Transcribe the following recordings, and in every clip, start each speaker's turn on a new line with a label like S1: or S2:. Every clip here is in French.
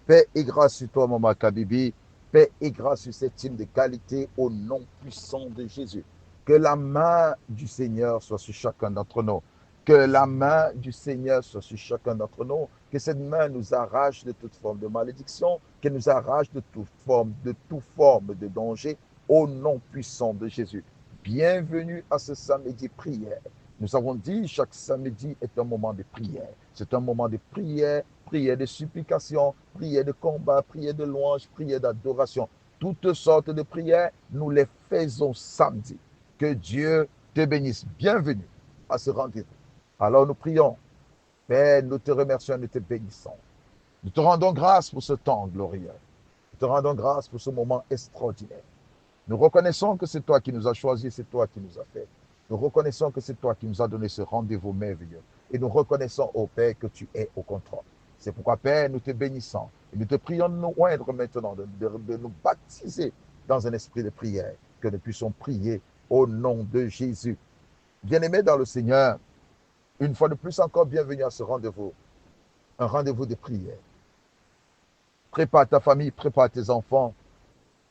S1: Paix et grâce sur toi, Maman Kabibi. Paix et grâce sur cette team de qualité au nom puissant de Jésus. Que la main du Seigneur soit sur chacun d'entre nous. Que la main du Seigneur soit sur chacun d'entre nous. Que cette main nous arrache de toute forme de malédiction. Qu'elle nous arrache de toute forme de danger au nom puissant de Jésus. Bienvenue à ce samedi prière. Nous avons dit chaque samedi est un moment de prière. C'est un moment de prière, prière de supplication, prière de combat, prière de louange, prière d'adoration. Toutes sortes de prières, nous les faisons samedi. Que Dieu te bénisse. Bienvenue à ce rendez-vous. Alors nous prions. Père, nous te remercions, nous te bénissons. Nous te rendons grâce pour ce temps glorieux. Nous te rendons grâce pour ce moment extraordinaire. Nous reconnaissons que c'est toi qui nous as choisis, c'est toi qui nous as fait. Nous reconnaissons que c'est toi qui nous as donné ce rendez-vous merveilleux. Et nous reconnaissons, ô Père, que tu es au contrôle. C'est pourquoi, Père, nous te bénissons. Et nous te prions de nous oindre maintenant, de nous baptiser dans un esprit de prière, que nous puissions prier au nom de Jésus. Bien-aimés dans le Seigneur, une fois de plus encore, bienvenue à ce rendez-vous. Un rendez-vous de prière. Prépare ta famille, prépare tes enfants,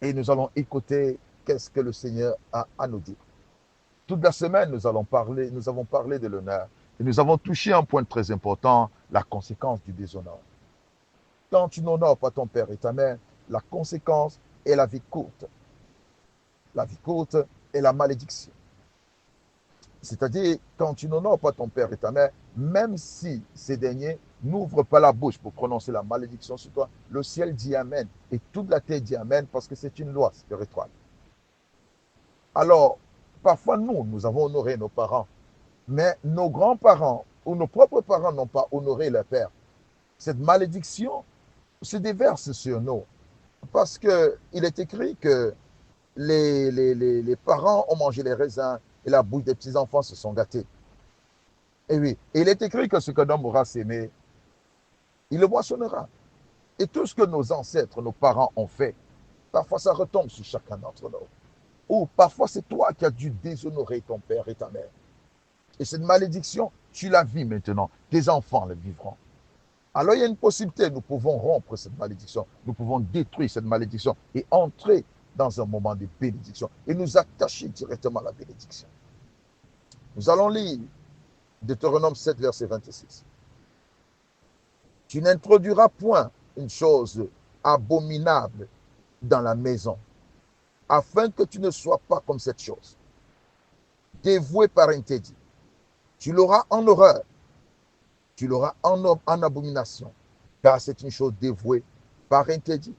S1: et nous allons écouter qu'est-ce que le Seigneur a à nous dire. Toute la semaine, nous avons parlé de l'honneur. Et nous avons touché un point très important, la conséquence du déshonneur. Quand tu n'honores pas ton père et ta mère, la conséquence est la vie courte. La vie courte est la malédiction. C'est-à-dire, quand tu n'honores pas ton père et ta mère, même si ces derniers n'ouvrent pas la bouche pour prononcer la malédiction sur toi, le ciel dit Amen et toute la terre dit Amen parce que c'est une loi spirituelle. Alors, parfois, nous avons honoré nos parents, mais nos grands-parents ou nos propres parents n'ont pas honoré leur père. Cette malédiction se déverse sur nous parce qu'il est écrit que les parents ont mangé les raisins et la bouche des petits-enfants se sont gâtés. Et oui, et il est écrit que ce que l'homme aura sémé, il le moissonnera. Et tout ce que nos ancêtres, nos parents ont fait, parfois ça retombe sur chacun d'entre nous. Ou parfois c'est toi qui as dû déshonorer ton père et ta mère. Et cette malédiction, tu la vis maintenant. Tes enfants la vivront. Alors il y a une possibilité, nous pouvons rompre cette malédiction. Nous pouvons détruire cette malédiction et entrer dans un moment de bénédiction et nous attacher directement à la bénédiction. Nous allons lire Deutéronome 7, verset 26. Tu n'introduiras point une chose abominable dans la maison, afin que tu ne sois pas comme cette chose, dévoué par interdit. Tu l'auras en horreur, tu l'auras en abomination, car c'est une chose dévouée par interdit.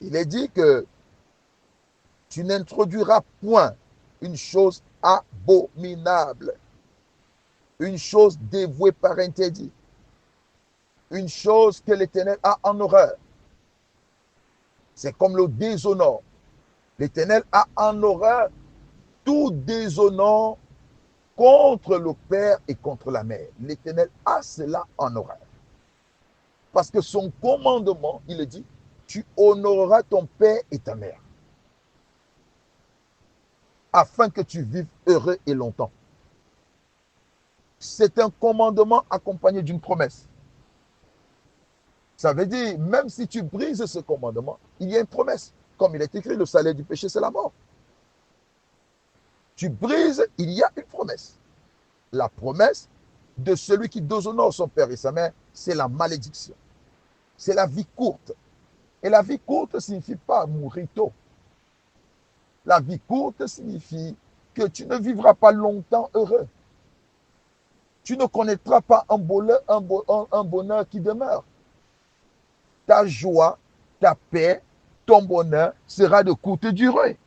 S1: Il est dit que tu n'introduiras point une chose abominable, une chose dévouée par interdit, une chose que l'Éternel a en horreur. C'est comme le déshonneur. L'Éternel a en horreur tout déshonneur contre le père et contre la mère. L'Éternel a cela en horreur. Parce que son commandement, il dit, tu honoreras ton père et ta mère, afin que tu vives heureux et longtemps. C'est un commandement accompagné d'une promesse. Ça veut dire, même si tu brises ce commandement, il y a une promesse. Comme il est écrit, le salaire du péché, c'est la mort. Tu brises, il y a une promesse. La promesse de celui qui déshonore son père et sa mère, c'est la malédiction. C'est la vie courte. Et la vie courte ne signifie pas mourir tôt. La vie courte signifie que tu ne vivras pas longtemps heureux. Tu ne connaîtras pas un bonheur qui demeure. Ta joie, ta paix, ton bonheur sera de courte durée.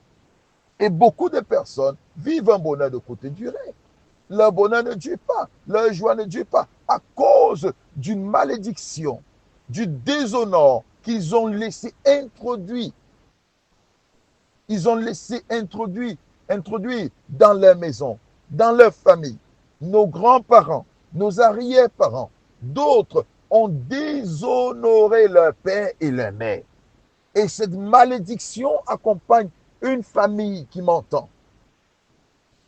S1: Et beaucoup de personnes vivent un bonheur de courte durée. Leur bonheur ne dure pas, leur joie ne dure pas, à cause d'une malédiction, du déshonneur qu'ils ont laissé introduire. Ils ont laissé introduire dans leur maison, dans leur famille. Nos grands-parents, nos arrière-parents, d'autres ont déshonoré leur père et leur mère. Et cette malédiction accompagne une famille qui m'entend.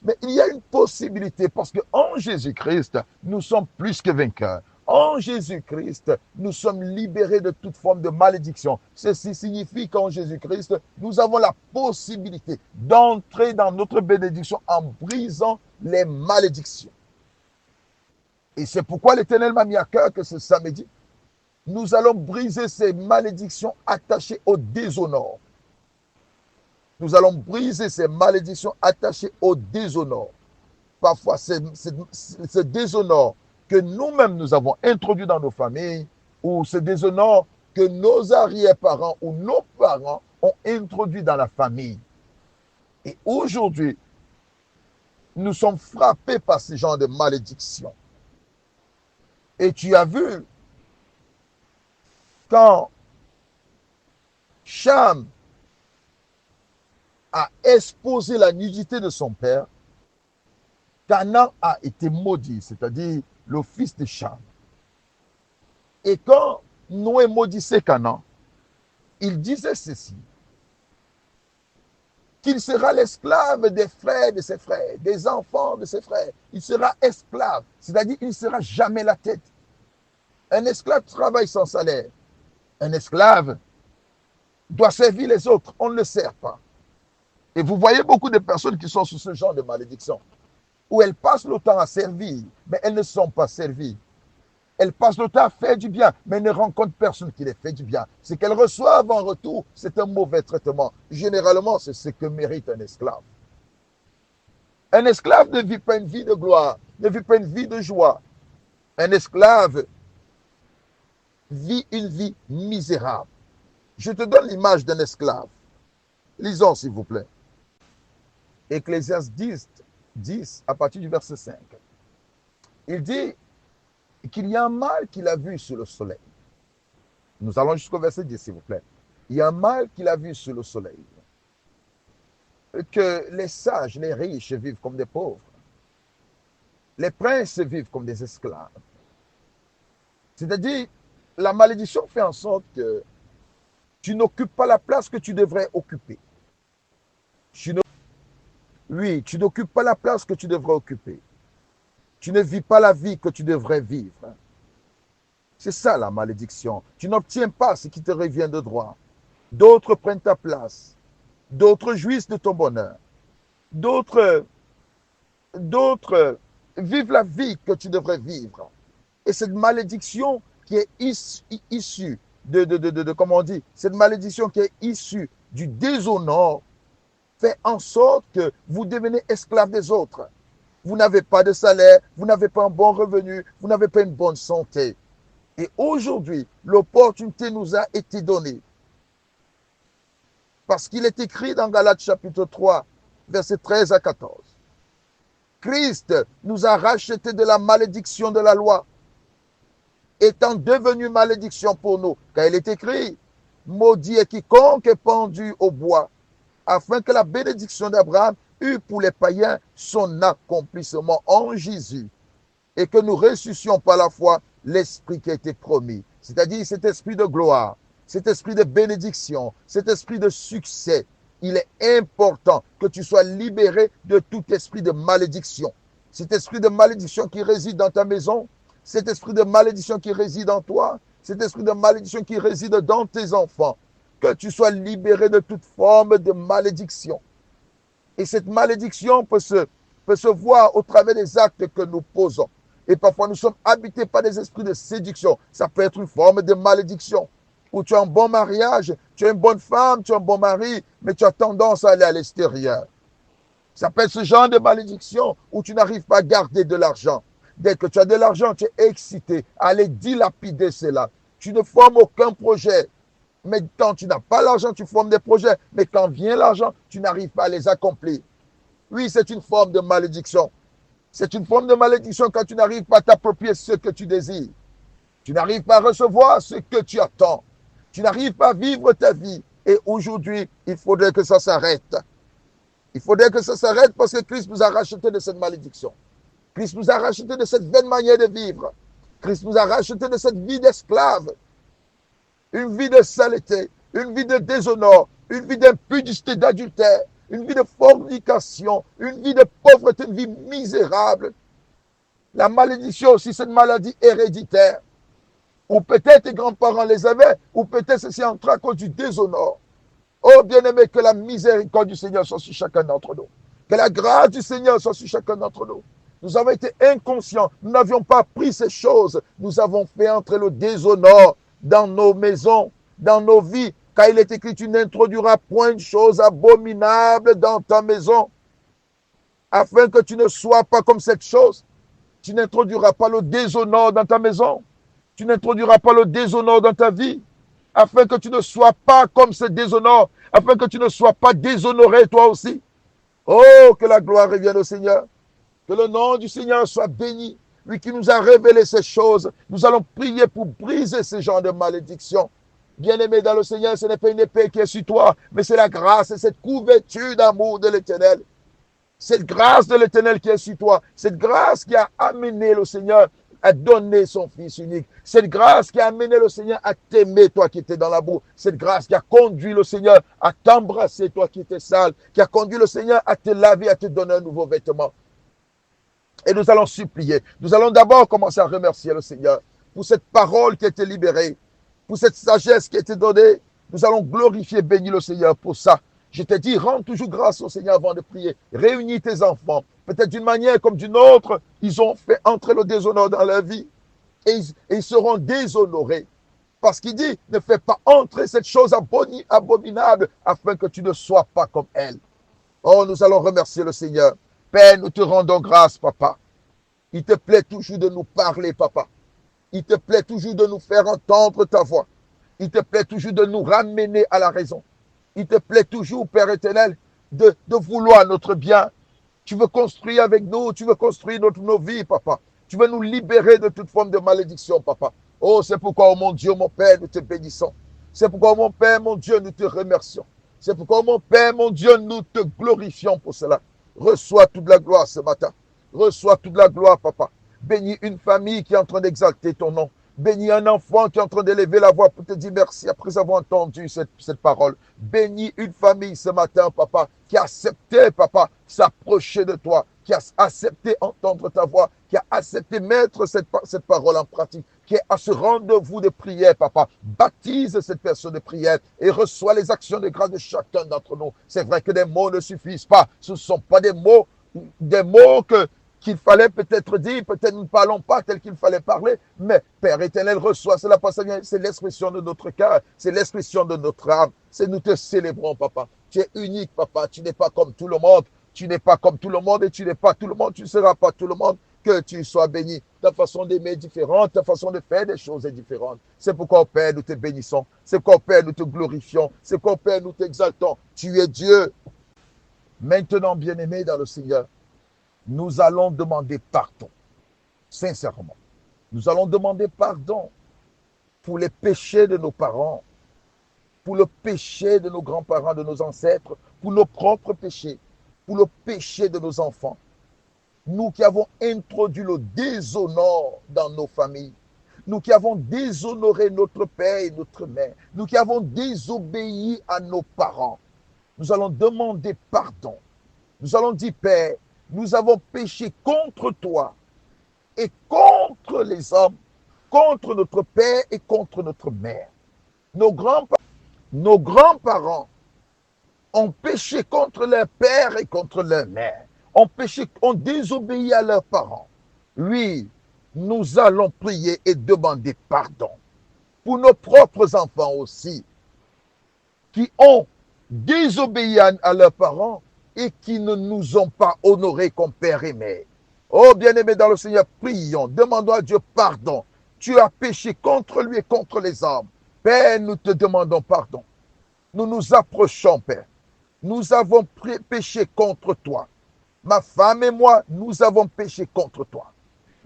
S1: Mais il y a une possibilité parce qu'en Jésus-Christ, nous sommes plus que vainqueurs. En Jésus-Christ, nous sommes libérés de toute forme de malédiction. Ceci signifie qu'en Jésus-Christ, nous avons la possibilité d'entrer dans notre bénédiction en brisant les malédictions. Et c'est pourquoi l'Éternel m'a mis à cœur que ce samedi, nous allons briser ces malédictions attachées au déshonneur. Nous allons briser ces malédictions attachées au déshonneur. Parfois, ce déshonneur que nous-mêmes nous avons introduit dans nos familles, ou ce déshonneur que nos arrière-parents ou nos parents ont introduit dans la famille. Et aujourd'hui, nous sommes frappés par ce genre de malédiction. Et tu as vu, quand Cham a exposé la nudité de son père, Canaan a été maudit, c'est-à-dire le fils de Cham. Et quand Noé maudissait Canaan, il disait ceci, qu'il sera l'esclave des frères de ses frères, des enfants de ses frères. Il sera esclave, c'est-à-dire il ne sera jamais la tête. Un esclave travaille sans salaire. Un esclave doit servir les autres, on ne le sert pas. Et vous voyez beaucoup de personnes qui sont sous ce genre de malédiction, où elles passent le temps à servir, mais elles ne sont pas servies. Elles passent le temps à faire du bien, mais ne rencontrent personne qui les fait du bien. Ce qu'elles reçoivent en retour, c'est un mauvais traitement. Généralement, c'est ce que mérite un esclave. Un esclave ne vit pas une vie de gloire, ne vit pas une vie de joie. Un esclave vit une vie misérable. Je te donne l'image d'un esclave. Lisons, s'il vous plaît. Ecclésiaste 10, à partir du verset 5. Il dit qu'il y a un mal qu'il a vu sous le soleil. Nous allons jusqu'au verset 10, s'il vous plaît. Il y a un mal qu'il a vu sous le soleil. Que les sages, les riches vivent comme des pauvres. Les princes vivent comme des esclaves. C'est-à-dire, la malédiction fait en sorte que tu n'occupes pas la place que tu devrais occuper. Oui, tu n'occupes pas la place que tu devrais occuper. Tu ne vis pas la vie que tu devrais vivre. C'est ça la malédiction. Tu n'obtiens pas ce qui te revient de droit. D'autres prennent ta place. D'autres jouissent de ton bonheur. D'autres vivent la vie que tu devrais vivre. Et cette malédiction qui est issue comment on dit, cette malédiction qui est issue du déshonneur fait en sorte que vous devenez esclave des autres. Vous n'avez pas de salaire, vous n'avez pas un bon revenu, vous n'avez pas une bonne santé. Et aujourd'hui, l'opportunité nous a été donnée. Parce qu'il est écrit dans Galates chapitre 3, versets 13 à 14. Christ nous a rachetés de la malédiction de la loi, étant devenu malédiction pour nous. Car il est écrit, maudit est quiconque est pendu au bois, afin que la bénédiction d'Abraham eût pour les païens son accomplissement en Jésus, et que nous ressuscions par la foi l'esprit qui a été promis. C'est-à-dire cet esprit de gloire, cet esprit de bénédiction, cet esprit de succès. Il est important que tu sois libéré de tout esprit de malédiction. Cet esprit de malédiction qui réside dans ta maison, cet esprit de malédiction qui réside en toi, cet esprit de malédiction qui réside dans tes enfants, que tu sois libéré de toute forme de malédiction. Et cette malédiction peut se voir au travers des actes que nous posons. Et parfois, nous sommes habités par des esprits de séduction. Ça peut être une forme de malédiction. Où tu as un bon mariage, tu as une bonne femme, tu as un bon mari, mais tu as tendance à aller à l'extérieur. Ça peut être ce genre de malédiction où tu n'arrives pas à garder de l'argent. Dès que tu as de l'argent, tu es excité à aller dilapider cela. Tu ne formes aucun projet. Mais quand tu n'as pas l'argent, tu formes des projets. Mais quand vient l'argent, tu n'arrives pas à les accomplir. Oui, c'est une forme de malédiction. C'est une forme de malédiction quand tu n'arrives pas à t'approprier ce que tu désires. Tu n'arrives pas à recevoir ce que tu attends. Tu n'arrives pas à vivre ta vie. Et aujourd'hui, il faudrait que ça s'arrête. Il faudrait que ça s'arrête parce que Christ nous a rachetés de cette malédiction. Christ nous a rachetés de cette vaine manière de vivre. Christ nous a rachetés de cette vie d'esclave. Une vie de saleté, une vie de déshonneur, une vie d'impudicité, d'adultère, une vie de fornication, une vie de pauvreté, une vie misérable. La malédiction aussi, c'est une maladie héréditaire. Ou peut-être tes grands-parents les avaient, ou peut-être c'est entré à cause du déshonneur. Oh bien-aimé, que la miséricorde du Seigneur soit sur chacun d'entre nous. Que la grâce du Seigneur soit sur chacun d'entre nous. Nous avons été inconscients. Nous n'avions pas pris ces choses. Nous avons fait entrer le déshonneur dans nos maisons, dans nos vies. Car il est écrit, tu n'introduiras point de choses abominables dans ta maison. Afin que tu ne sois pas comme cette chose. Tu n'introduiras pas le déshonneur dans ta maison. Tu n'introduiras pas le déshonneur dans ta vie. Afin que tu ne sois pas comme ce déshonneur. Afin que tu ne sois pas déshonoré toi aussi. Oh, que la gloire revienne au Seigneur. Que le nom du Seigneur soit béni. Lui qui nous a révélé ces choses. Nous allons prier pour briser ce genre de malédiction. Bien-aimé dans le Seigneur, ce n'est pas une épée qui est sur toi, mais c'est la grâce et cette couverture d'amour de l'Éternel. Cette grâce de l'Éternel qui est sur toi. Cette grâce qui a amené le Seigneur à donner son Fils unique. Cette grâce qui a amené le Seigneur à t'aimer, toi qui étais dans la boue. Cette grâce qui a conduit le Seigneur à t'embrasser, toi qui étais sale. Qui a conduit le Seigneur à te laver, à te donner un nouveau vêtement. Et nous allons supplier. Nous allons d'abord commencer à remercier le Seigneur pour cette parole qui a été libérée, pour cette sagesse qui a été donnée. Nous allons glorifier, bénir le Seigneur pour ça. Je te dis, rends toujours grâce au Seigneur avant de prier. Réunis tes enfants. Peut-être d'une manière comme d'une autre, ils ont fait entrer le déshonneur dans leur vie. Et ils seront déshonorés. Parce qu'il dit, ne fais pas entrer cette chose abominable afin que tu ne sois pas comme elle. Oh, nous allons remercier le Seigneur. Père, nous te rendons grâce, papa. Il te plaît toujours de nous parler, papa. Il te plaît toujours de nous faire entendre ta voix. Il te plaît toujours de nous ramener à la raison. Il te plaît toujours, Père éternel, de vouloir notre bien. Tu veux construire avec nous, tu veux construire nos vies, papa. Tu veux nous libérer de toute forme de malédiction, papa. Oh, c'est pourquoi, oh mon Dieu, mon Père, nous te bénissons. C'est pourquoi, oh mon Père, mon Dieu, nous te remercions. C'est pourquoi, oh mon Père, mon Dieu, nous te glorifions pour cela. Reçois toute la gloire ce matin. Reçois toute la gloire, papa. Bénis une famille qui est en train d'exalter ton nom. Bénis un enfant qui est en train d'élever la voix pour te dire merci après avoir entendu cette parole. Bénis une famille ce matin, papa, qui a accepté, papa, s'approcher de toi, qui a accepté entendre ta voix, qui a accepté mettre cette parole en pratique, qui est à ce rendez-vous de prière, papa. Baptise cette personne de prière et reçois les actions de grâce de chacun d'entre nous. C'est vrai que des mots ne suffisent pas. Ce ne sont pas des mots qu'il fallait peut-être dire, peut-être nous ne parlons pas tel qu'il fallait parler, mais Père éternel, reçois cela parce que c'est l'expression de notre cœur, c'est l'expression de notre âme. C'est nous te célébrons, papa. Tu es unique, papa. Tu n'es pas comme tout le monde. Tu n'es pas comme tout le monde et tu n'es pas tout le monde. Tu ne seras pas tout le monde. Que tu sois béni. Ta façon d'aimer est différente, ta façon de faire des choses est différente. C'est pourquoi, Père, nous te bénissons. C'est pourquoi, Père, nous te glorifions. C'est pourquoi, Père, nous t'exaltons. Tu es Dieu. Maintenant, bien-aimé dans le Seigneur, nous allons demander pardon, sincèrement. Nous allons demander pardon pour les péchés de nos parents, pour le péché de nos grands-parents, de nos ancêtres, pour nos propres péchés, pour le péché de nos enfants. Nous qui avons introduit le déshonneur dans nos familles, nous qui avons déshonoré notre père et notre mère, nous qui avons désobéi à nos parents, nous allons demander pardon. Nous allons dire, Père, nous avons péché contre toi et contre les hommes, contre notre père et contre notre mère. Nos grands-parents ont péché contre leur père et contre leur mère. Ont désobéi à leurs parents. Oui, nous allons prier et demander pardon pour nos propres enfants aussi, qui ont désobéi à leurs parents et qui ne nous ont pas honorés comme père et mère. Oh, bien-aimés dans le Seigneur, prions, demandons à Dieu pardon. Tu as péché contre lui et contre les hommes. Père, nous te demandons pardon. Nous nous approchons, Père. Nous avons péché contre toi. Ma femme et moi, nous avons péché contre toi.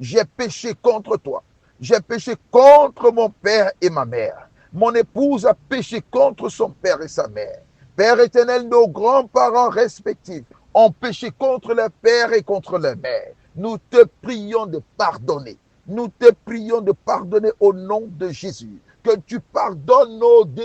S1: J'ai péché contre toi. J'ai péché contre mon père et ma mère. Mon épouse a péché contre son père et sa mère. Père éternel, nos grands-parents respectifs ont péché contre leur père et contre leur mère. Nous te prions de pardonner. Nous te prions de pardonner au nom de Jésus. que tu pardonnes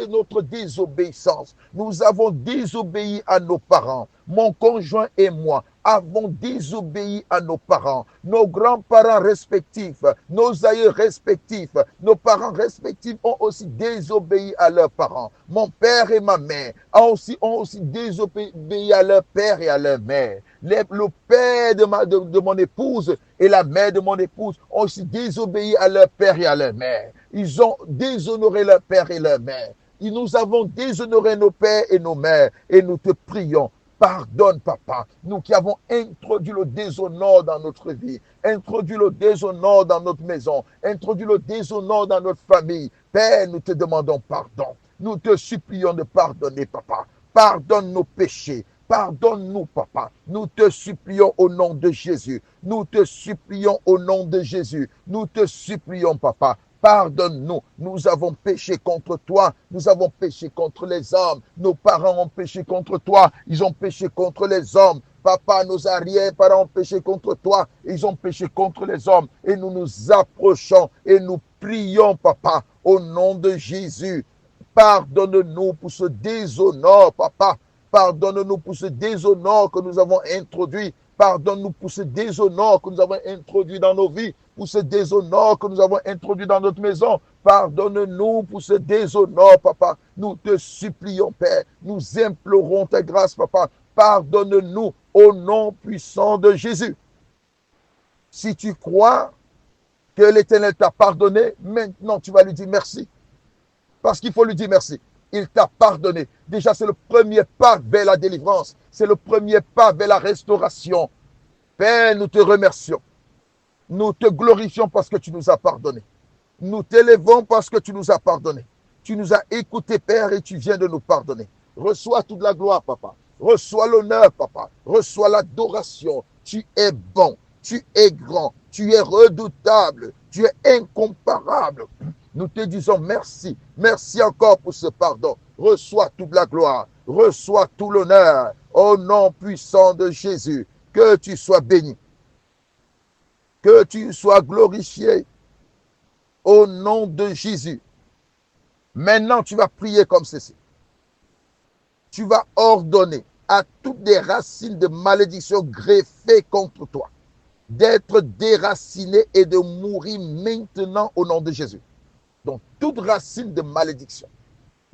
S1: notre désobéissance. Nous avons désobéi à nos parents. Mon conjoint et moi avons désobéi à nos parents, nos grands-parents respectifs, nos aïeux respectifs, nos parents respectifs ont aussi désobéi à leurs parents. Mon père et ma mère ont aussi désobéi à leur père et à leur mère. Le père de mon épouse et la mère de mon épouse ont aussi désobéi à leur père et à leur mère. Ils ont déshonoré leur père et leur mère. Et nous avons déshonoré nos pères et nos mères et nous te prions. Pardonne, papa, nous qui avons introduit le déshonneur dans notre vie, introduit le déshonneur dans notre maison, introduit le déshonneur dans notre famille. Père, nous te demandons pardon. Nous te supplions de pardonner, papa. Pardonne nos péchés. Pardonne-nous, papa. Nous te supplions au nom de Jésus. Nous te supplions au nom de Jésus. Nous te supplions, papa. Pardonne-nous, nous avons péché contre toi, nous avons péché contre les hommes, nos parents ont péché contre toi, ils ont péché contre les hommes. Papa, nos arrière-parents ont péché contre toi, ils ont péché contre les hommes. Et nous nous approchons et nous prions, papa, au nom de Jésus. Pardonne-nous pour ce déshonneur, papa. Pardonne-nous pour ce déshonneur que nous avons introduit. Pardonne-nous pour ce déshonneur que nous avons introduit dans nos vies, pour ce déshonneur que nous avons introduit dans notre maison. Pardonne-nous pour ce déshonneur, papa. Nous te supplions, Père. Nous implorons ta grâce, papa. Pardonne-nous au nom puissant de Jésus. Si tu crois que l'Éternel t'a pardonné, maintenant tu vas lui dire merci. Parce qu'il faut lui dire merci. Il t'a pardonné. Déjà, c'est le premier pas vers la délivrance. C'est le premier pas vers la restauration. Père, nous te remercions. Nous te glorifions parce que tu nous as pardonné. Nous t'élevons parce que tu nous as pardonné. Tu nous as écoutés, Père, et tu viens de nous pardonner. Reçois toute la gloire, papa. Reçois l'honneur, papa. Reçois l'adoration. Tu es bon. Tu es grand. Tu es redoutable. Tu es incomparable. Nous te disons merci. Merci encore pour ce pardon. Reçois toute la gloire. Reçois tout l'honneur. Au nom puissant de Jésus. Que tu sois béni. Que tu sois glorifié. Au nom de Jésus. Maintenant, tu vas prier comme ceci. Tu vas ordonner à toutes les racines de malédiction greffées contre toi d'être déracinées et de mourir maintenant au nom de Jésus. Donc, toute racine de malédiction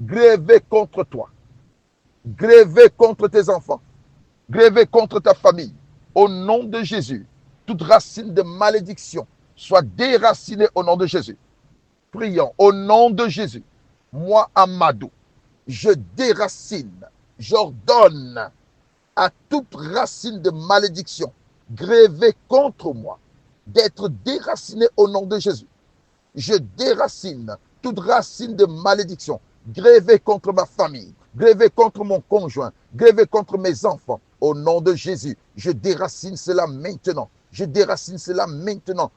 S1: grévée contre toi, grévée contre tes enfants, grévée contre ta famille, au nom de Jésus, toute racine de malédiction soit déracinée au nom de Jésus. Prions au nom de Jésus. Moi, Amadou, je déracine, j'ordonne à toute racine de malédiction grévée contre moi d'être déracinée au nom de Jésus. Je déracine toute racine de malédiction grévée contre ma famille, grévée contre mon conjoint, grévée contre mes enfants. Au nom de Jésus, je déracine cela maintenant. Je déracine cela maintenant.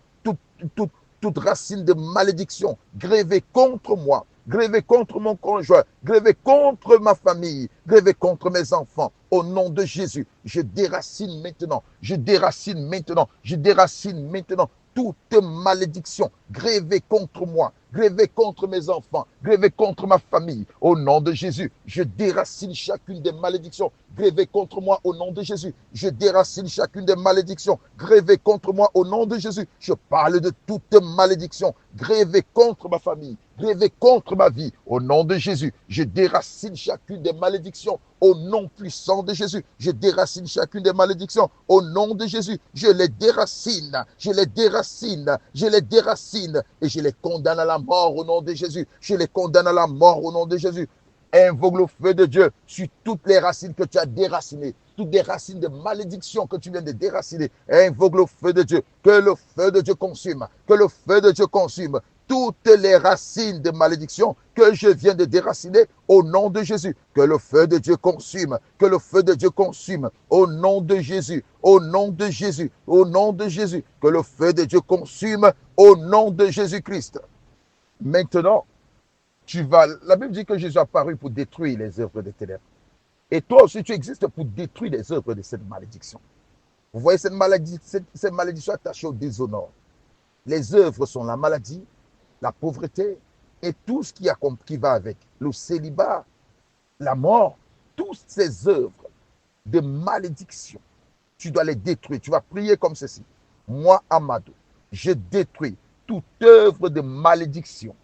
S1: Toute racine de malédiction grévée contre moi, grévée contre mon conjoint, grévée contre ma famille, grévée contre mes enfants. Au nom de Jésus, je déracine maintenant. Je déracine maintenant. Je déracine maintenant toute malédiction grévée contre moi, grévée contre mes enfants, grévée contre ma famille. Au nom de Jésus, je déracine chacune des malédictions grévées contre moi au nom de Jésus. Je déracine chacune des malédictions grévées contre moi au nom de Jésus. Je parle de toute malédiction grévée contre ma famille, grévée contre ma vie. Au nom de Jésus, je déracine chacune des malédictions au nom puissant de Jésus. Je déracine chacune des malédictions au nom de Jésus. Je les déracine, je les déracine, je les déracine et je les condamne à la mort au nom de Jésus. Je les condamne à la mort au nom de Jésus. Invoque le feu de Dieu sur toutes les racines que tu as déracinées, toutes les racines de malédiction que tu viens de déraciner. Invoque le feu de Dieu, que le feu de Dieu consume, que le feu de Dieu consume toutes les racines de malédiction que je viens de déraciner au nom de Jésus. Que le feu de Dieu consume, que le feu de Dieu consume au nom de Jésus, au nom de Jésus, au nom de Jésus. Que le feu de Dieu consume au nom de Jésus-Christ. Maintenant, la Bible dit que Jésus est apparu pour détruire les œuvres des ténèbres. Et toi aussi, tu existes pour détruire les œuvres de cette malédiction. Vous voyez cette malédiction attachée au déshonneur. Les œuvres sont la maladie, la pauvreté, et tout ce qui va avec, le célibat, la mort, toutes ces œuvres de malédiction, tu dois les détruire. Tu vas prier comme ceci. Moi, Amadou, je détruis toute œuvre de malédiction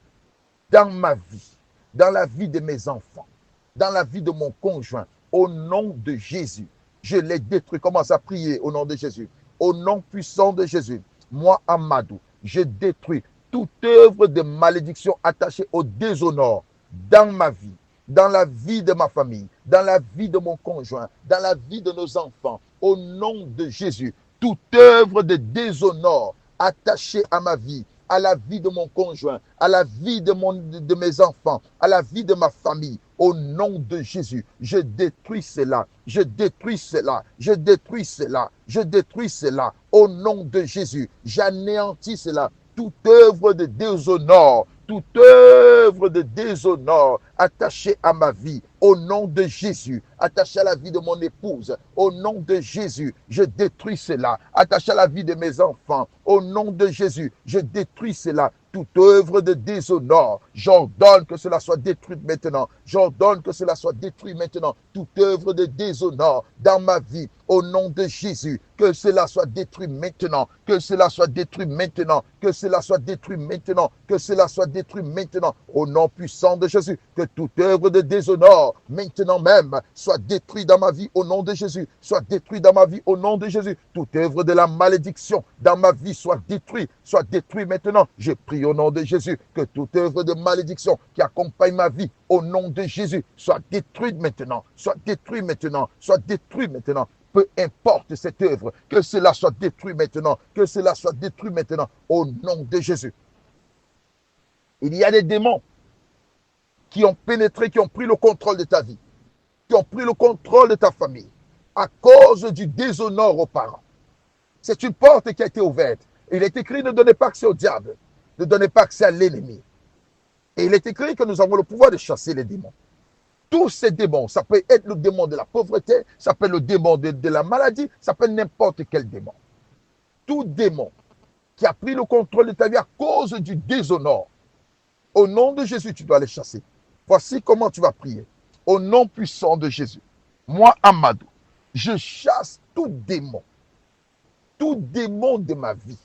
S1: dans ma vie, dans la vie de mes enfants, dans la vie de mon conjoint, au nom de Jésus. Je les détruis. Commence à prier au nom de Jésus. Au nom puissant de Jésus. Moi, Amadou, je détruis toute œuvre de malédiction attachée au déshonneur dans ma vie, dans la vie de ma famille, dans la vie de mon conjoint, dans la vie de nos enfants, au nom de Jésus. Toute œuvre de déshonneur attachée à ma vie, à la vie de mon conjoint, à la vie de mes enfants, à la vie de ma famille, au nom de Jésus, je détruis cela, je détruis cela, je détruis cela, je détruis cela, au nom de Jésus, j'anéantis cela, toute œuvre de déshonneur, toute œuvre de déshonneur attachée à ma vie, au nom de Jésus, attachée à la vie de mon épouse, au nom de Jésus, je détruis cela, attachée à la vie de mes enfants, au nom de Jésus, je détruis cela, toute œuvre de déshonneur, j'ordonne que cela soit détruit maintenant, j'ordonne que cela soit détruit maintenant, toute œuvre de déshonneur dans ma vie, au nom de Jésus, que cela soit détruit maintenant, que cela soit détruit maintenant, que cela soit détruit maintenant, que cela soit détruit maintenant, au nom puissant de Jésus, que toute œuvre de déshonneur, maintenant même, soit détruite dans ma vie, au nom de Jésus, soit détruite dans ma vie, au nom de Jésus, toute œuvre de la malédiction dans ma vie soit détruite maintenant, je prie au nom de Jésus, que toute œuvre de malédiction qui accompagne ma vie, au nom de Jésus, soit détruite maintenant, soit détruite maintenant, soit détruite maintenant. Peu importe cette œuvre, que cela soit détruit maintenant, que cela soit détruit maintenant, au nom de Jésus. Il y a des démons qui ont pénétré, qui ont pris le contrôle de ta vie, qui ont pris le contrôle de ta famille, à cause du déshonneur aux parents. C'est une porte qui a été ouverte. Il est écrit, ne donnez pas accès au diable, ne donnez pas accès à l'ennemi. Et il est écrit que nous avons le pouvoir de chasser les démons. Tous ces démons, ça peut être le démon de la pauvreté, ça peut être le démon de la maladie, ça peut être n'importe quel démon. Tout démon qui a pris le contrôle de ta vie à cause du déshonneur, au nom de Jésus, tu dois les chasser. Voici comment tu vas prier. Au nom puissant de Jésus, moi, Amadou, je chasse tout démon de ma vie,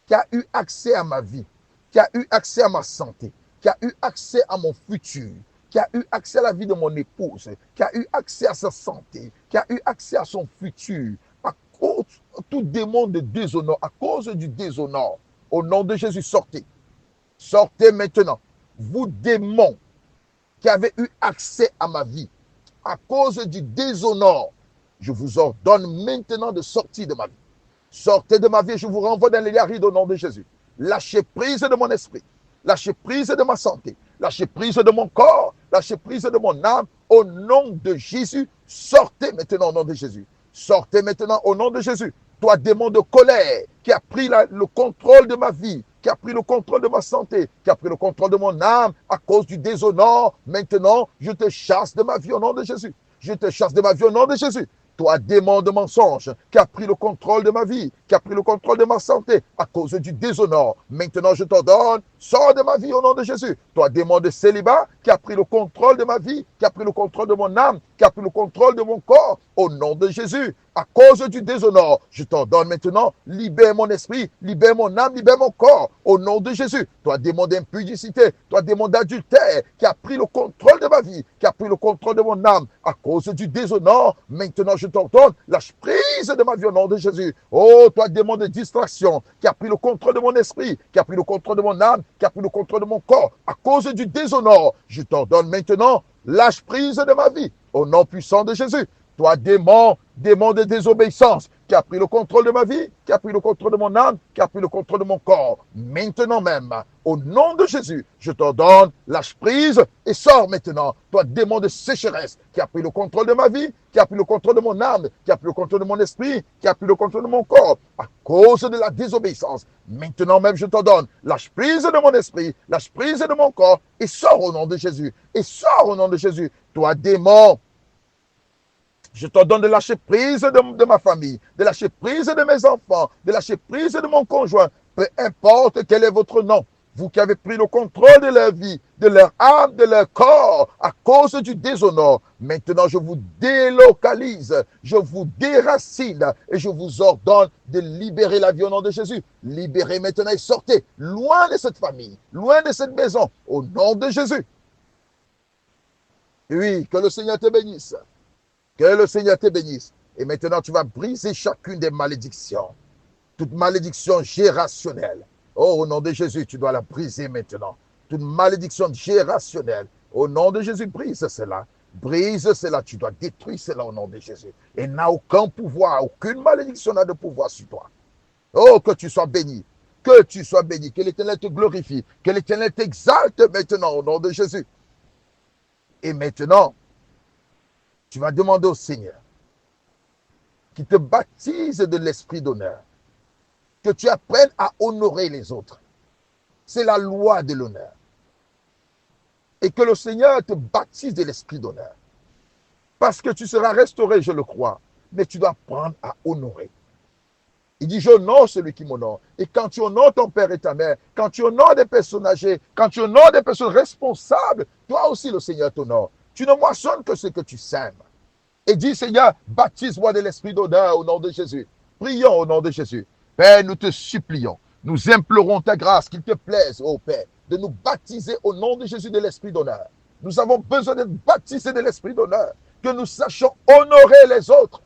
S1: qui a eu accès à ma vie, qui a eu accès à ma santé, qui a eu accès à mon futur, qui a eu accès à la vie de mon épouse, qui a eu accès à sa santé, qui a eu accès à son futur, à cause tout démon de déshonneur, à cause du déshonneur, au nom de Jésus, sortez. Sortez maintenant, vous démons qui avez eu accès à ma vie, à cause du déshonneur, je vous ordonne maintenant de sortir de ma vie. Sortez de ma vie, je vous renvoie dans les arides au nom de Jésus. Lâchez prise de mon esprit, lâchez prise de ma santé, lâchez prise de mon corps, lâchez prise de mon âme, au nom de Jésus. Sortez maintenant au nom de Jésus. Sortez maintenant au nom de Jésus. Toi, démon de colère, qui a pris le contrôle de ma vie, qui a pris le contrôle de ma santé, qui a pris le contrôle de mon âme à cause du déshonneur, maintenant, je te chasse de ma vie au nom de Jésus. Je te chasse de ma vie au nom de Jésus. Toi, démon de mensonge, qui a pris le contrôle de ma vie, qui a pris le contrôle de ma santé à cause du déshonneur. Maintenant, je t'ordonne, sors de ma vie au nom de Jésus. Toi, démon de célibat, qui a pris le contrôle de ma vie, qui a pris le contrôle de mon âme, qui a pris le contrôle de mon corps, au nom de Jésus. À cause du déshonneur, je t'ordonne maintenant, libère mon esprit, libère mon âme, libère mon corps, au nom de Jésus. Toi, démon d'impudicité, toi, démon d'adultère, qui a pris le contrôle de ma vie, qui a pris le contrôle de mon âme, à cause du déshonneur, maintenant je t'ordonne, lâche prise de ma vie au nom de Jésus. Oh, toi, démon de distraction, qui a pris le contrôle de mon esprit, qui a pris le contrôle de mon âme, qui a pris le contrôle de mon corps, à cause du déshonneur, je t'ordonne maintenant, lâche prise de ma vie, au nom puissant de Jésus. Toi, démon de désobéissance, qui a pris le contrôle de ma vie, qui a pris le contrôle de mon âme, qui a pris le contrôle de mon corps. Maintenant même, au nom de Jésus, je t'ordonne, lâche prise et sors maintenant. Toi, démon de sécheresse, qui a pris le contrôle de ma vie, qui a pris le contrôle de mon âme, qui a pris le contrôle de mon esprit, qui a pris le contrôle de mon corps, à cause de la désobéissance. Maintenant même, je t'ordonne, lâche prise de mon esprit, lâche prise de mon corps et sors au nom de Jésus. Et sors au nom de Jésus. Toi, démon, je t'ordonne de lâcher prise de ma famille, de lâcher prise de mes enfants, de lâcher prise de mon conjoint. Peu importe quel est votre nom, vous qui avez pris le contrôle de leur vie, de leur âme, de leur corps, à cause du déshonneur, maintenant je vous délocalise, je vous déracine et je vous ordonne de libérer la vie au nom de Jésus. Libérez maintenant et sortez loin de cette famille, loin de cette maison, au nom de Jésus. Oui, que le Seigneur te bénisse. Que le Seigneur te bénisse. Et maintenant, tu vas briser chacune des malédictions. Toute malédiction gérationnelle. Oh, au nom de Jésus, tu dois la briser maintenant. Toute malédiction gérationnelle. Au nom de Jésus, brise cela. Brise cela. Tu dois détruire cela au nom de Jésus. Et n'a aucun pouvoir, aucune malédiction n'a de pouvoir sur toi. Oh, que tu sois béni. Que tu sois béni. Que l'Éternel te glorifie. Que l'Éternel t'exalte maintenant au nom de Jésus. Et maintenant, tu vas demander au Seigneur qui te baptise de l'esprit d'honneur, que tu apprennes à honorer les autres. C'est la loi de l'honneur. Et que le Seigneur te baptise de l'esprit d'honneur. Parce que tu seras restauré, je le crois, mais tu dois apprendre à honorer. Il dit, j'honore celui qui m'honore. Et quand tu honores ton père et ta mère, quand tu honores des personnes âgées, quand tu honores des personnes responsables, toi aussi le Seigneur t'honore. Tu ne moissonnes que ce que tu sèmes. Et dis, Seigneur, baptise-moi de l'esprit d'honneur au nom de Jésus. Prions au nom de Jésus. Père, nous te supplions, nous implorons ta grâce, qu'il te plaise, ô Père, de nous baptiser au nom de Jésus de l'esprit d'honneur. Nous avons besoin d'être baptisés de l'esprit d'honneur, que nous sachions honorer les autres,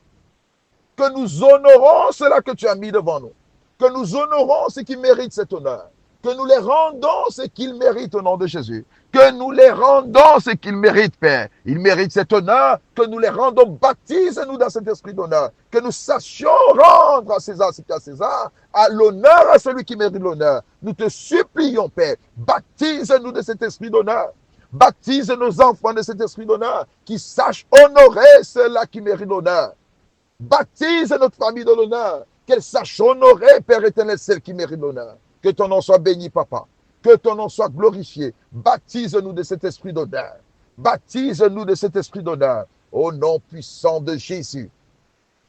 S1: que nous honorons cela que tu as mis devant nous, que nous honorons ceux qui méritent cet honneur, que nous les rendons ce qu'ils méritent au nom de Jésus, que nous les rendons ce qu'ils méritent, Père. Ils méritent cet honneur, que nous les rendons, baptise-nous dans cet esprit d'honneur, que nous sachions rendre à César ce qu'à César, à l'honneur à celui qui mérite l'honneur. Nous te supplions, Père, baptise-nous de cet esprit d'honneur. Baptise nos enfants de cet esprit d'honneur, qui sachent honorer ceux-là qui méritent l'honneur. Baptise notre famille de l'honneur, qu'elle sache honorer, Père éternel, celle qui mérite l'honneur. Que ton nom soit béni, Papa. Que ton nom soit glorifié. Baptise-nous de cet esprit d'honneur. Baptise-nous de cet esprit d'honneur. Au nom puissant de Jésus.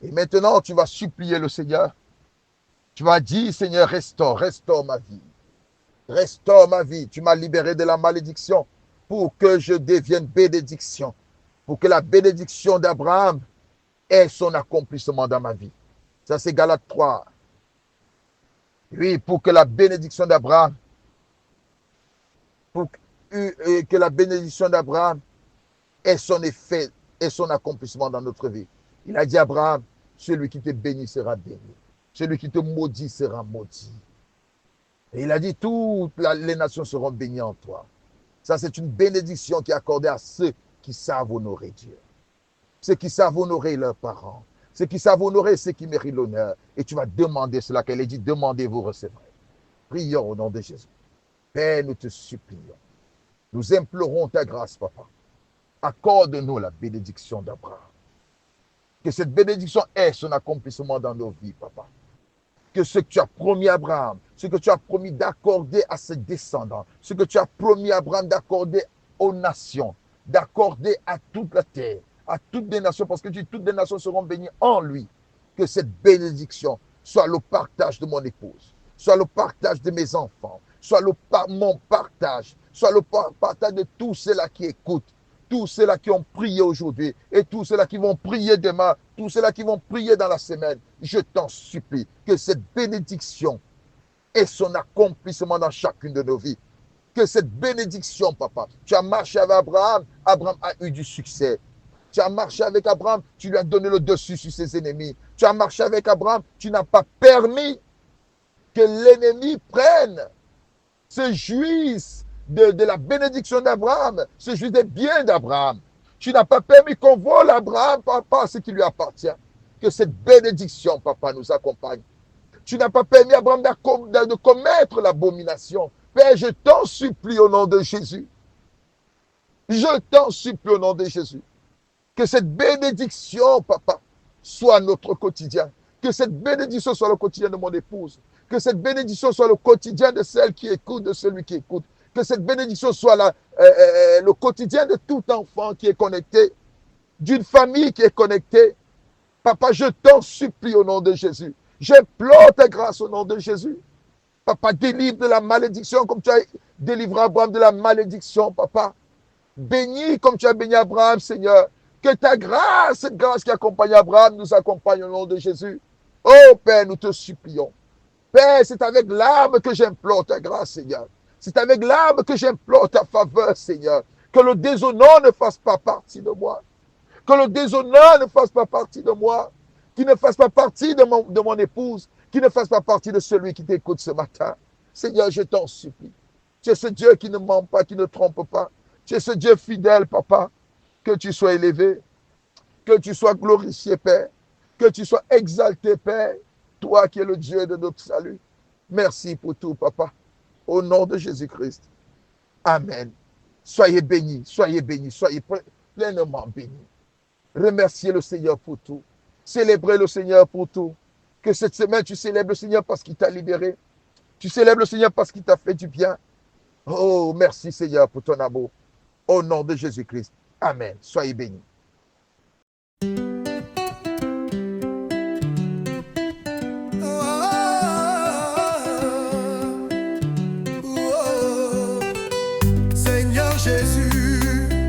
S1: Et maintenant, tu vas supplier le Seigneur. Tu vas dire, Seigneur, restaure ma vie. Restaure ma vie. Tu m'as libéré de la malédiction pour que je devienne bénédiction. Pour que la bénédiction d'Abraham ait son accomplissement dans ma vie. Ça, c'est Galates 3. Oui, pour que la bénédiction d'Abraham, que la bénédiction d'Abraham ait son effet et son accomplissement dans notre vie. Il a dit à Abraham, celui qui te bénit sera béni. Celui qui te maudit sera maudit. Et il a dit, toutes les nations seront bénies en toi. Ça, c'est une bénédiction qui est accordée à ceux qui savent honorer Dieu. Ceux qui savent honorer leurs parents. Ceux qui savent honorer ceux qui méritent l'honneur. Et tu vas demander cela qu'elle a dit, demandez, vous recevrez. Prions au nom de Jésus. Père, nous te supplions. Nous implorons ta grâce, Papa. Accorde-nous la bénédiction d'Abraham. Que cette bénédiction ait son accomplissement dans nos vies, Papa. Que ce que tu as promis à Abraham, ce que tu as promis d'accorder à ses descendants, ce que tu as promis à Abraham d'accorder aux nations, d'accorder à toute la terre, à toutes les nations, parce que toutes les nations seront bénies en lui. Que cette bénédiction soit le partage de mon épouse, soit le partage de mes enfants, soit mon partage, soit le partage de tous ceux-là qui écoutent, tous ceux-là qui ont prié aujourd'hui et tous ceux-là qui vont prier demain, tous ceux-là qui vont prier dans la semaine. Je t'en supplie que cette bénédiction ait son accomplissement dans chacune de nos vies. Que cette bénédiction, Papa, tu as marché avec Abraham, Abraham a eu du succès. Tu as marché avec Abraham, tu lui as donné le dessus sur ses ennemis. Tu as marché avec Abraham, tu n'as pas permis que l'ennemi prenne, se jouisse de la bénédiction d'Abraham, se jouisse des biens d'Abraham. Tu n'as pas permis qu'on vole Abraham, Papa, ce qui lui appartient. Que cette bénédiction, Papa, nous accompagne. Tu n'as pas permis à Abraham de commettre l'abomination. Père, je t'en supplie au nom de Jésus. Je t'en supplie au nom de Jésus. Que cette bénédiction, Papa, soit notre quotidien. Que cette bénédiction soit le quotidien de mon épouse. Que cette bénédiction soit le quotidien de celle qui écoute, de celui qui écoute. Que cette bénédiction soit le quotidien de tout enfant qui est connecté, d'une famille qui est connectée. Papa, je t'en supplie au nom de Jésus. J'implore ta grâce au nom de Jésus. Papa, délivre de la malédiction comme tu as délivré Abraham de la malédiction, Papa. Bénis comme tu as béni Abraham, Seigneur. Que ta grâce, cette grâce qui accompagne Abraham, nous accompagne au nom de Jésus. Oh Père, nous te supplions. Père, c'est avec l'âme que j'implore ta grâce, Seigneur. C'est avec l'âme que j'implore ta faveur, Seigneur. Que le déshonneur ne fasse pas partie de moi. Que le déshonneur ne fasse pas partie de moi. Qu'il ne fasse pas partie de mon épouse. Qu'il ne fasse pas partie de celui qui t'écoute ce matin. Seigneur, je t'en supplie. Tu es ce Dieu qui ne ment pas, qui ne trompe pas. Tu es ce Dieu fidèle, Papa. Que tu sois élevé. Que tu sois glorifié, Père. Que tu sois exalté, Père. Toi qui es le Dieu de notre salut. Merci pour tout, Papa. Au nom de Jésus-Christ. Amen. Soyez bénis, soyez pleinement bénis. Remerciez le Seigneur pour tout. Célébrez le Seigneur pour tout. Que cette semaine, tu célèbres le Seigneur parce qu'il t'a libéré. Tu célèbres le Seigneur parce qu'il t'a fait du bien. Oh, merci Seigneur pour ton amour. Au nom de Jésus-Christ. Amen. Soyez bénis.
S2: Seigneur Jésus,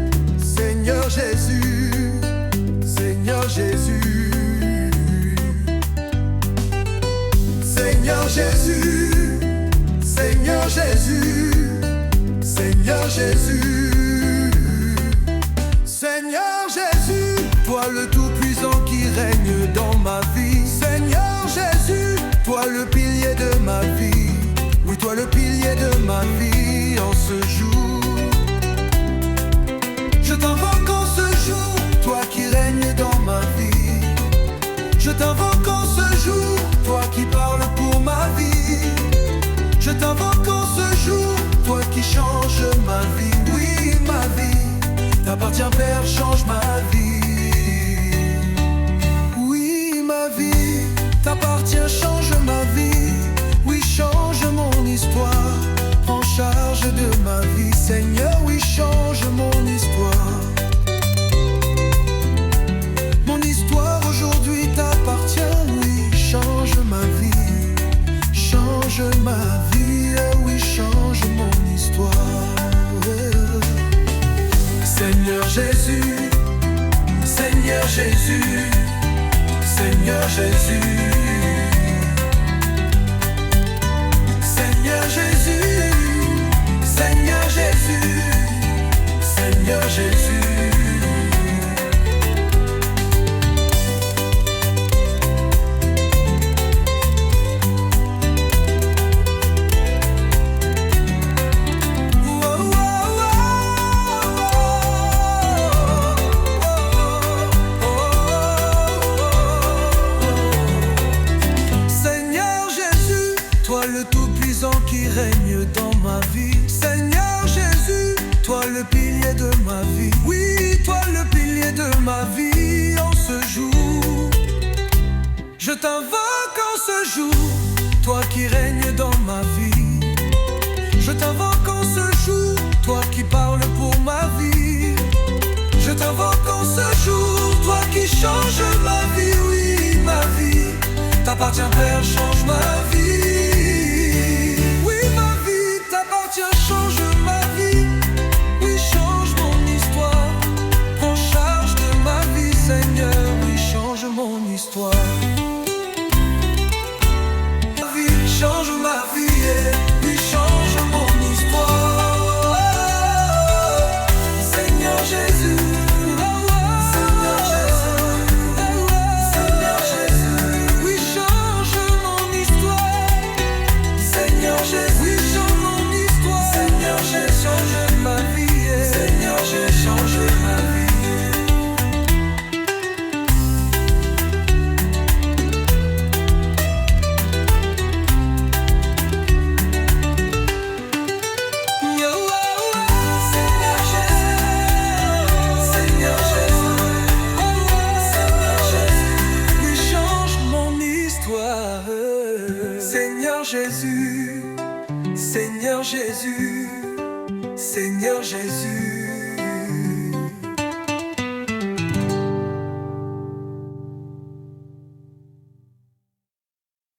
S2: Seigneur Jésus, Seigneur Jésus, Seigneur Jésus, Seigneur Jésus, Seigneur Jésus, Seigneur Jésus, toi le Tout-Puissant qui règne dans ma vie. Seigneur Jésus, toi le pilier de ma vie. Oui, toi le pilier de ma vie en ce jour. Je t'invoque en ce jour, toi qui règnes dans ma vie. Je t'invoque en ce jour, toi qui parles pour ma vie. Je t'invoque en ce jour, toi qui changes ma vie. Oui, ma vie t'appartient, Père, change ma vie. Oui, ma vie t'appartient, change ma vie. Oui, change mon histoire, prends charge de ma vie. Seigneur, oui, change mon histoire. Mon histoire aujourd'hui t'appartient, oui, change ma vie. Change ma vie, oui, change mon histoire. Seigneur Jésus, Seigneur Jésus, Seigneur Jésus, Seigneur Jésus, Seigneur Jésus, Seigneur Jésus. Qui règne dans ma vie. Seigneur Jésus, toi le pilier de ma vie. Oui, toi le pilier de ma vie en ce jour. Je t'invoque en ce jour, toi qui règnes dans ma vie. Je t'invoque en ce jour, toi qui parles pour ma vie. Je t'invoque en ce jour, toi qui changes ma vie. Oui, ma vie t'appartient, Père, change ma vie. Change ma vie, oui, change mon histoire. Prends charge de ma vie, Seigneur, oui, change mon histoire. Ma vie, change ma vie, oui, change mon histoire. Seigneur Jésus, Seigneur Jésus, Seigneur Jésus, oui, change mon histoire. Seigneur Jésus, Seigneur, j'ai changé ma vie. Seigneur, j'ai changé ma vie. Seigneur Jésus, Seigneur Jésus, Seigneur Jésus, oui, change mon histoire. Seigneur Jésus, Seigneur Jésus, Seigneur Jésus.